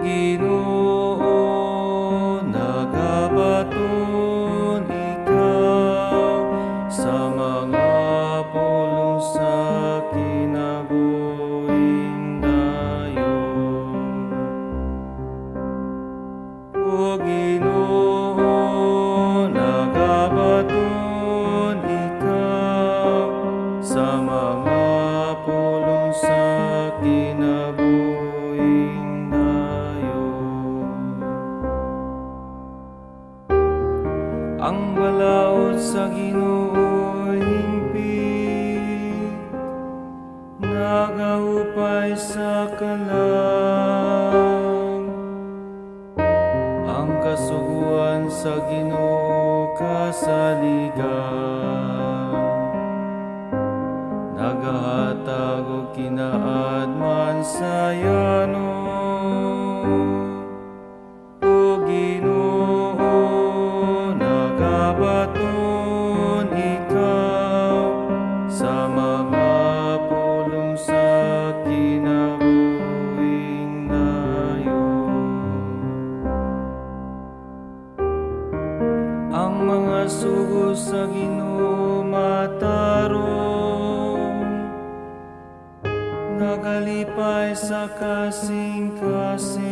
Ginoo, nagabaton ikaw sa mga pulong sa kinabuhing dayon. O Ginoo, nagabaton ikaw sa mga pulong sa kinabuhing dayon. Ang balaod sa Ginoo hingpit, nagahupay sa kalang. Ang kasuguan sa Ginoo kasaligan, nagahatag og kinaadman sa yanon. O Ginoo, nagabaton ikaw sa mga pulong sa kinabuhing dayon. Ang mga sugo sa Ginoo matarong, nagalipay sa kasing-kasing.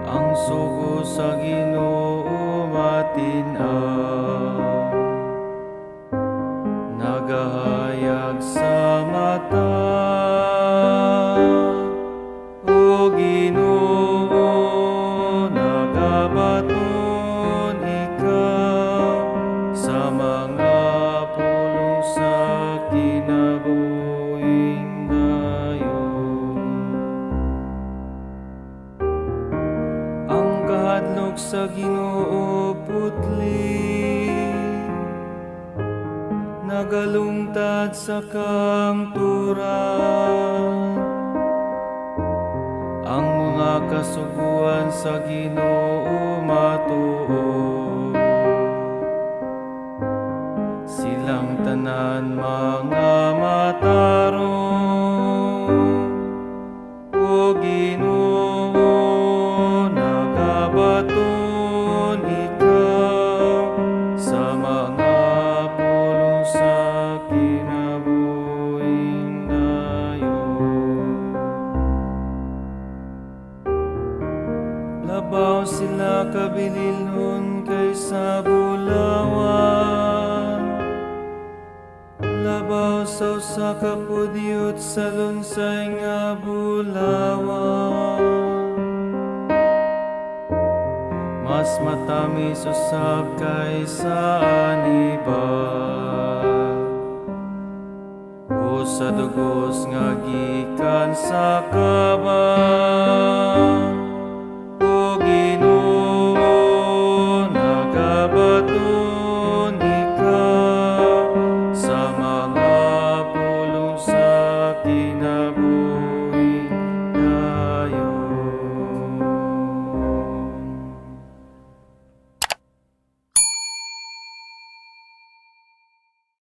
Ang sugo sa Ginoo matinaw, nagahayag sa mata. O Ginoo, nagabaton ikaw sa mga pulong sa kinabuhing dayon. Ang kahadlok sa Ginoo putli, nagalungtad sa kangturan. Ang mga kasuguan sa Ginoo matuo, silang tanan mga matarong. O Ginoo, nagabaton ikaw sa mga pulong sa kinabuhing dayon. Labaw sila kabililhon kaysa bulawan, labaw sa usa ka pudyot sa lunsay nga bulawan. Mas matamis usab kaysa aniba, o sa dugos nga gikan sa kaban.